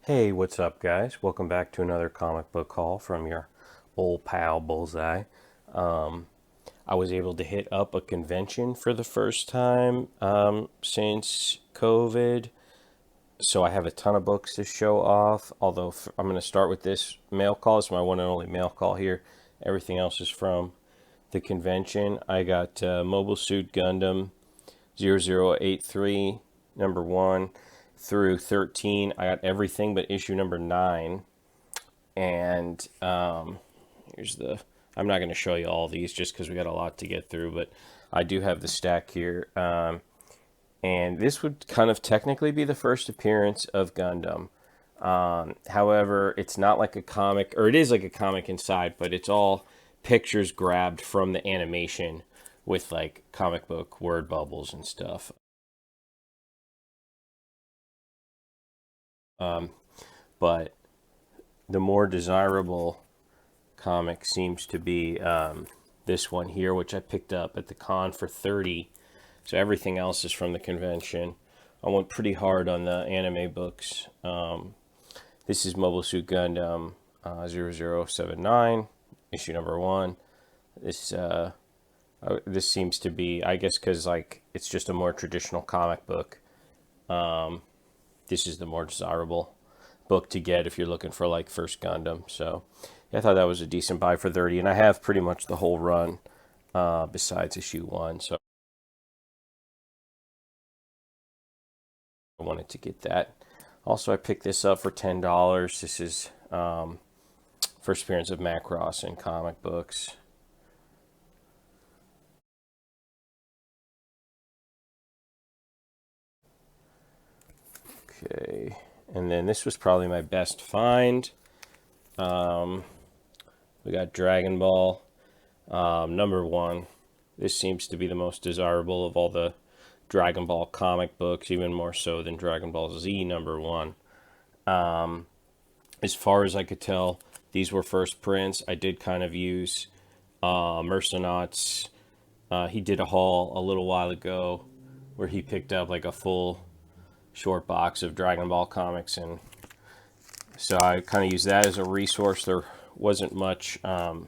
Hey, what's up, guys? Welcome back to another comic book haul from your old pal Bullseye. I was able to hit up a convention for the first time since COVID, so I have a ton of books to show off. Although I'm going to start with this mail call. It's my one and only mail call here. Everything else is from the convention. I got Mobile Suit Gundam 0083, number 1 through 13. I got everything but issue number 9. And here's the. I'm not going to show you all these just because we got a lot to get through, but I do have the stack here. And this would kind of technically be the first appearance of Gundam. However, it's not like a comic, or it is like a comic inside, but it's all pictures grabbed from the animation with like comic book word bubbles and stuff. But the more desirable comic seems to be this one here, which I picked up at the con for 30. So everything else is from the convention. I went pretty hard on the anime books. This is Mobile Suit Gundam 0079, issue number 1. This seems to be, I guess, because like it's just a more traditional comic book. This is the more desirable book to get if you're looking for like first Gundam. So yeah, I thought that was a decent buy for 30, and I have pretty much the whole run besides issue 1. So I wanted to get that. Also, I picked this up for $10. This is first appearance of Macross in comic books. Okay, and then this was probably my best find. We got Dragon Ball number 1. This seems to be the most desirable of all the Dragon Ball comic books, even more so than Dragon Ball Z number 1. As far as I could tell, these were first prints. I did kind of use Mercenauts. He did a haul a little while ago where he picked up like a full short box of Dragon Ball comics, and so I kind of used that as a resource. There wasn't much, I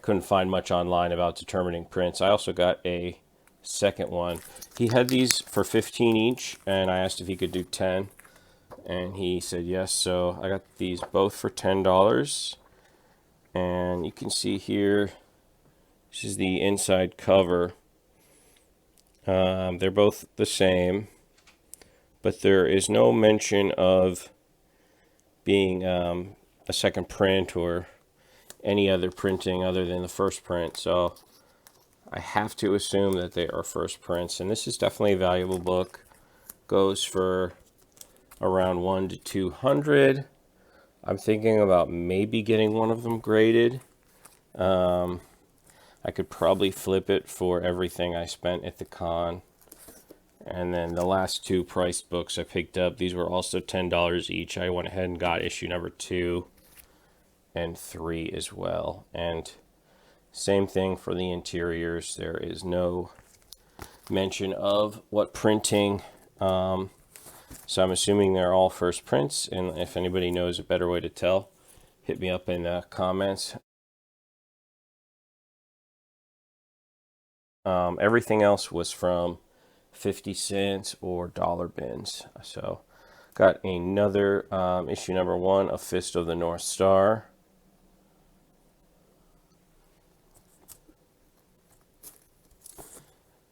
couldn't find much online about determining prints. I also got a second one. He had these for 15 each, and I asked if he could do 10, and he said yes. So I got these both for $10, and you can see here, this is the inside cover. They're both the same, but there is no mention of being a second print or any other printing other than the first print. So I have to assume that they are first prints, and this is definitely a valuable book. Goes for around 1 to 200. I'm thinking about maybe getting one of them graded. I could probably flip it for everything I spent at the con. And then the last 2 priced books I picked up, these were also $10 each. I went ahead and got issue number 2 and 3 as well. And same thing for the interiors. There is no mention of what printing. So I'm assuming they're all first prints. And if anybody knows a better way to tell, hit me up in the comments. Everything else was from 50 cents or dollar bins. So got another issue number 1 of Fist of the North Star.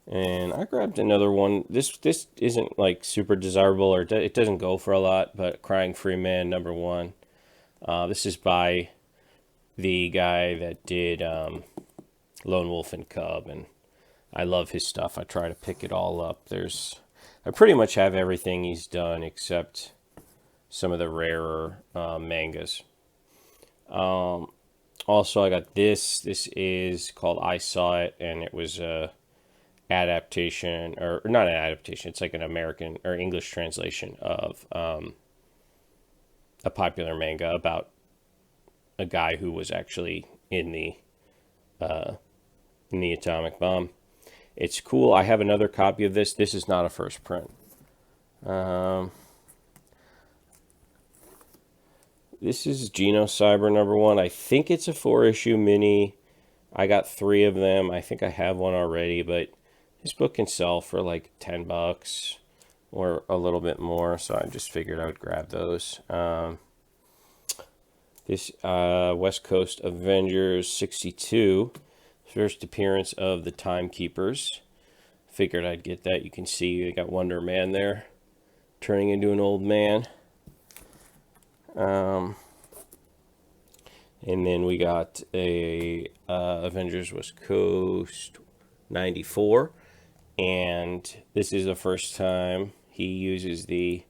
And I grabbed another one. This isn't like super desirable, or it doesn't go for a lot, but Crying Free Man number 1. This is by the guy that did Lone Wolf and Cub, and I love his stuff. I try to pick it all up. I pretty much have everything he's done except some of the rarer mangas. Also, I got this. This is called I Saw It, and it was a adaptation, or not an adaptation. It's like an American or English translation of a popular manga about a guy who was actually in the atomic bomb. It's cool. I have another copy of this. This is not a first print. This is Geno Cyber #1. I think it's a 4-issue mini. I got 3 of them. I think I have one already, but this book can sell for like $10 or a little bit more, so I just figured I would grab those. This West Coast Avengers 62, first appearance of the Timekeepers. Figured I'd get that. You can see you got Wonder Man there, turning into an old man. And then we got a Avengers West Coast 94. And this is the first time he uses the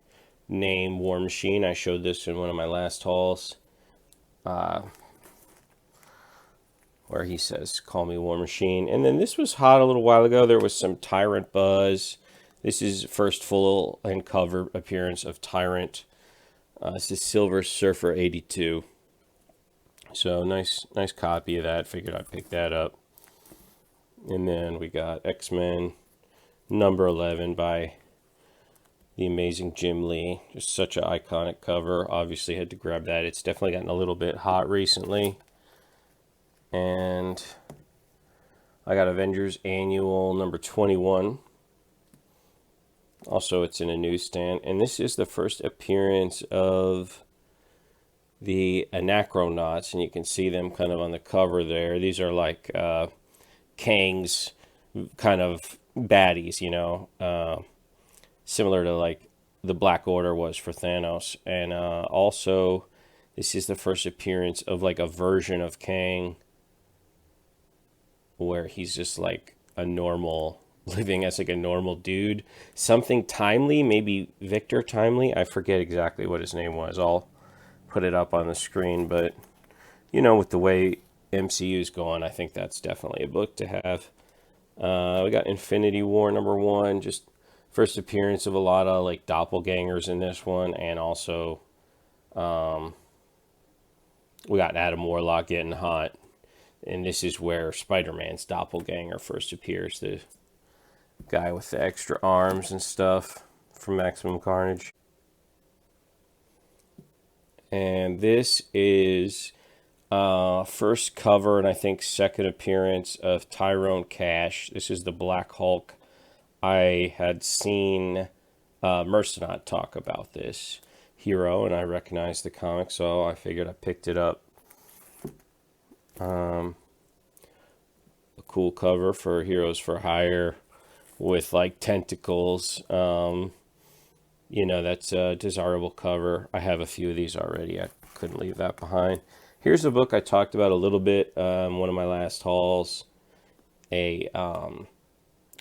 name War Machine. I showed this in one of my last hauls. Where he says, "Call me War Machine." And then this was hot a little while ago. There was some Tyrant buzz. This is first full and cover appearance of Tyrant. This is Silver Surfer 82. So nice copy of that. Figured I'd pick that up. And then we got X-Men #11 by the amazing Jim Lee. Just such an iconic cover. Obviously had to grab that. It's definitely gotten a little bit hot recently. And I got Avengers Annual #21. Also, it's in a newsstand. And this is the first appearance of the Anachronauts, and you can see them kind of on the cover there. These are like Kang's kind of baddies, you know, similar to like the Black Order was for Thanos. And also, this is the first appearance of like a version of Kang where he's just like a normal, living as like a normal dude. Something Timely, maybe Victor Timely. I forget exactly what his name was. I'll put it up on the screen, but you know, with the way MCU's going, I think that's definitely a book to have. We got Infinity War #1, just first appearance of a lot of like doppelgangers in this one, and also we got Adam Warlock getting hot, and this is where Spider-Man's doppelganger first appears, the guy with the extra arms and stuff from Maximum Carnage. And this is first cover and I think second appearance of Tyrone Cash. This is the Black Hulk. I had seen Mercenot talk about this hero, and I recognized the comic, so I figured I picked it up. A cool cover for Heroes for Hire with like tentacles. You know, that's a desirable cover. I have a few of these already. I couldn't leave that behind. Here's a book I talked about a little bit, one of my last hauls. A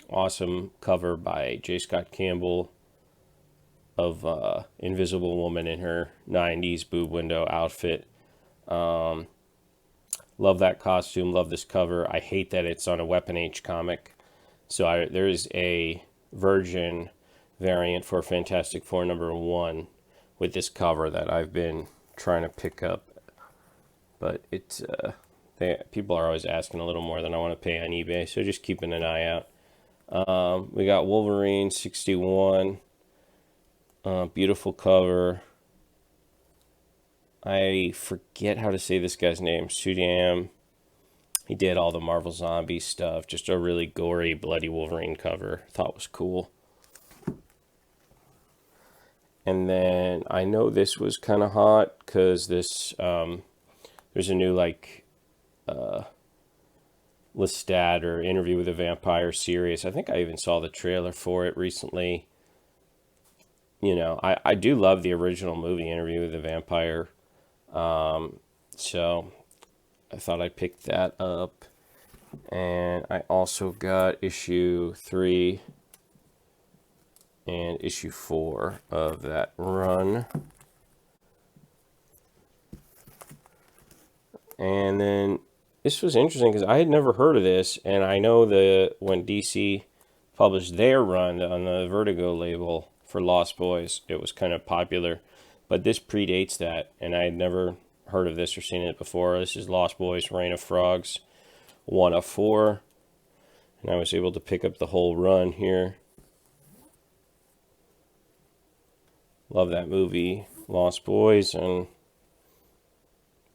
awesome cover by J. Scott Campbell of Invisible Woman in her 90s boob window outfit. Love that costume. Love this cover. I hate that it's on a Weapon H comic. So there is a Virgin variant for Fantastic Four #1 with this cover that I've been trying to pick up, but it's people are always asking a little more than I want to pay on eBay, so just keeping an eye out. We got Wolverine 61, beautiful cover. I forget how to say this guy's name. Sudam. He did all the Marvel Zombie stuff. Just a really gory, bloody Wolverine cover. Thought was cool. And then I know this was kind of hot because this there's a new like Lestat or Interview with a Vampire series. I think I even saw the trailer for it recently. You know, I do love the original movie Interview with a Vampire. So I thought I'd pick that up. And I also got issue 3 and issue 4 of that run. And then this was interesting because I had never heard of this, and I know that when DC published their run on the Vertigo label for Lost Boys, it was kind of popular, but this predates that, and I had never heard of this or seen it before. This is Lost Boys Reign of Frogs 1 of 4, and I was able to pick up the whole run here. Love that movie, Lost Boys, and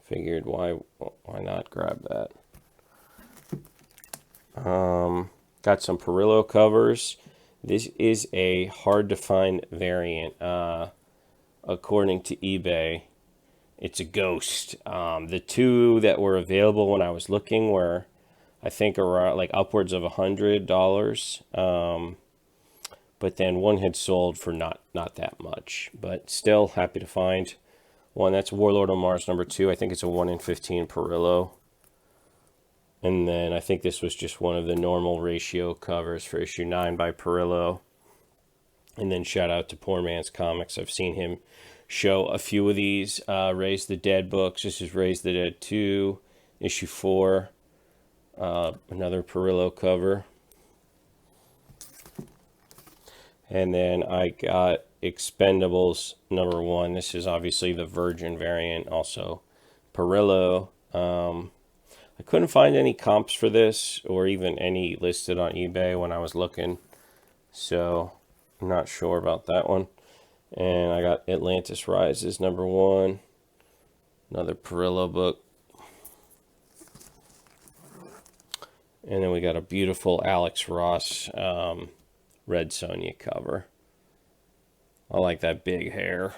Figured why not grab that. Got some Perillo covers. This is a hard to find variant. According to eBay, it's a ghost. The two that were available when I was looking were, I think, around like upwards of $100. But then one had sold for not that much. But still happy to find one. That's Warlord of Mars #2. I think it's a 1 in 15 Perillo. And then I think this was just one of the normal ratio covers for issue 9 by Perillo. And then shout out to Poor Man's Comics. I've seen him show a few of these Raise the Dead books. This is Raise the Dead 2, issue 4. Another Perillo cover. And then I got Expendables #1. This is obviously the Virgin variant, also Perillo. I couldn't find any comps for this or even any listed on eBay when I was looking, so I'm not sure about that one. And I got Atlantis Rises #1, another Perillo book. And then we got a beautiful Alex Ross Red Sonja cover. I like that big hair.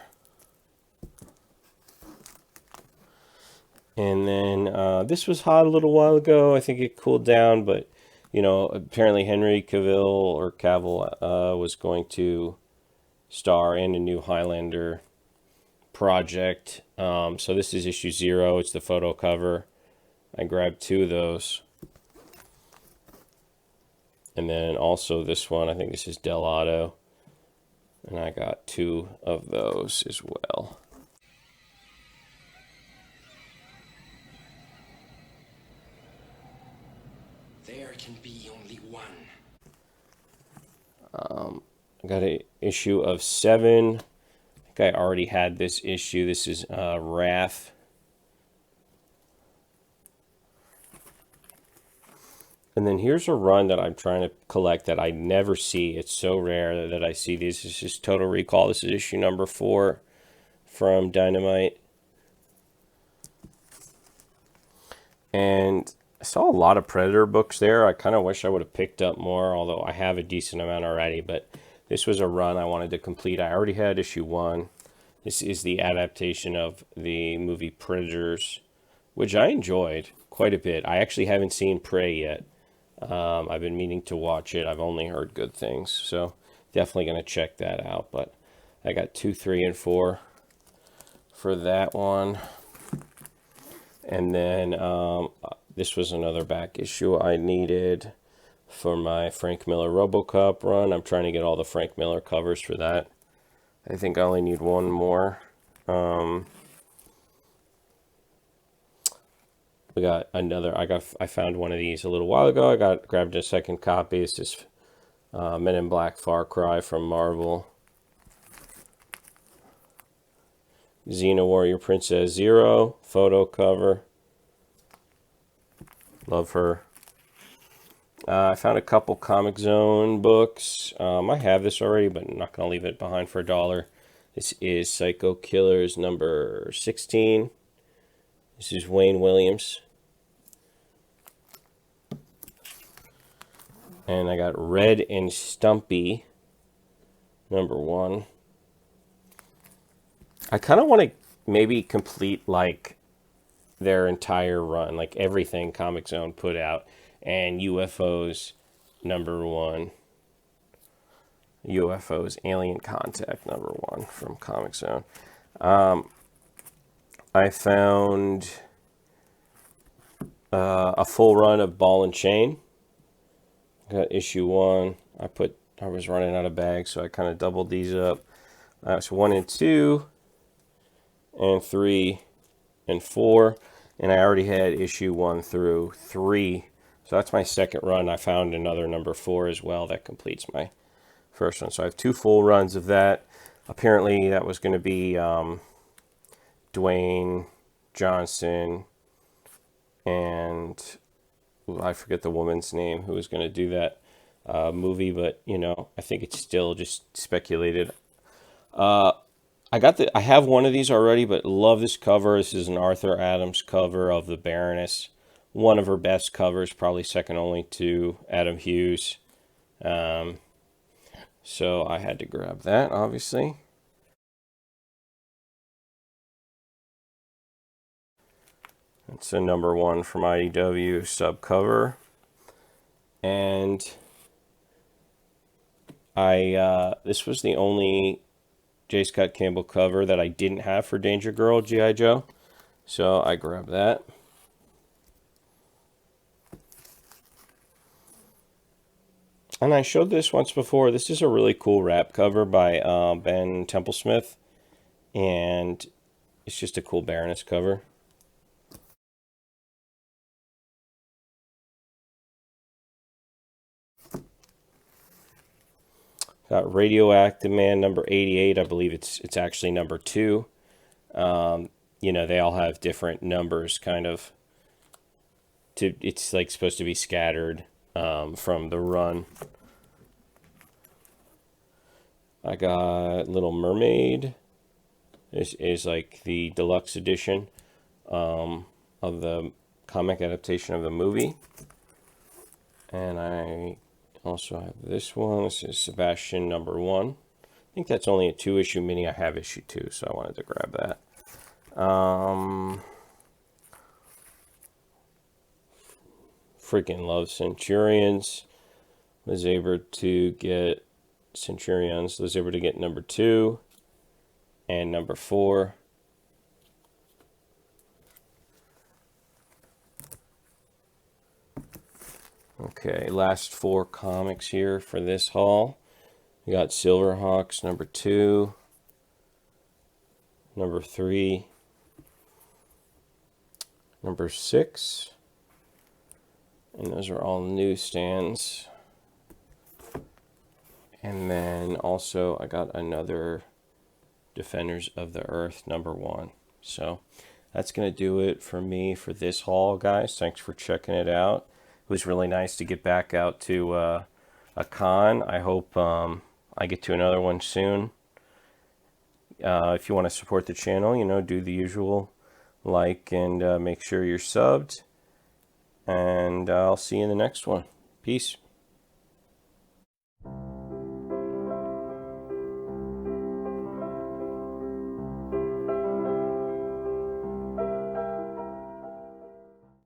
And then this was hot a little while ago. I think it cooled down, but you know, apparently Henry Cavill was going to star in a new Highlander project. So this is issue 0. It's the photo cover. I grabbed 2 of those. And then also this one, I think this is Del Auto. And I got 2 of those as well. There can be only one. I got an issue of 7. I think I already had this issue. This is Wrath. And then here's a run that I'm trying to collect that I never see. It's so rare that I see these. This is Total Recall. This is issue #4 from Dynamite. And I saw a lot of Predator books there. I kind of wish I would have picked up more, although I have a decent amount already. But this was a run I wanted to complete. I already had issue 1. This is the adaptation of the movie Predators, which I enjoyed quite a bit. I actually haven't seen Prey yet. I've been meaning to watch it. I've only heard good things, so definitely going to check that out. But I got 2, 3, and 4 for that one. And then this was another back issue I needed for my Frank Miller RoboCop run. I'm trying to get all the Frank Miller covers for that. I think I only need one more. We got another. I found one of these a little while ago. Grabbed a second copy. It's just Men in Black Far Cry from Marvel. Xena Warrior Princess Zero photo cover. Love her. I found a couple Comic Zone books. I have this already, but I'm not going to leave it behind for $1. This is Psycho Killers #16. This is Wayne Williams. And I got Red and Stumpy #1. I kind of want to maybe complete like their entire run, like everything Comic Zone put out, and UFOs #1. UFOs Alien Contact #1 from Comic Zone. I found a full run of Ball and Chain. Got issue 1. I was running out of bags, so I kind of doubled these up. So 1 and 2, and 3 and 4, and I already had issue 1 through 3. So that's my second run. I found another #4 as well that completes my first one. So I have 2 full runs of that. Apparently that was going to be Dwayne Johnson and I forget the woman's name who was going to do that movie, but you know, I think it's still just speculated. I have one of these already, but love this cover. This is an Arthur Adams cover of the Baroness. One of her best covers, probably second only to Adam Hughes. So I had to grab that, obviously. It's a #1 from IDW subcover. And this was the only J. Scott Campbell cover that I didn't have for Danger Girl G.I. Joe. So I grabbed that. And I showed this once before. This is a really cool wrap cover by Ben Templesmith. And it's just a cool Baroness cover. Got Radioactive Man #88. I believe it's actually #2. You know, they all have different numbers, kind of. It's like supposed to be scattered from the run. I got Little Mermaid. This is like the deluxe edition of the comic adaptation of the movie. And I also have this one. This is Sebastian #1. I think that's only a 2-issue mini. I have issue 2, so I wanted to grab that. Freaking love Centurions. Was able to get Centurions. Was able to get #2 and #4. Okay, last 4 comics here for this haul. We got Silverhawks #2, #3, #6, and those are all newsstands. And then also I got another Defenders of the Earth #1. So that's going to do it for me for this haul, guys. Thanks for checking it out. It was really nice to get back out to a con. I hope I get to another one soon. If you want to support the channel, you know, do the usual, like and make sure you're subbed. And I'll see you in the next one. Peace.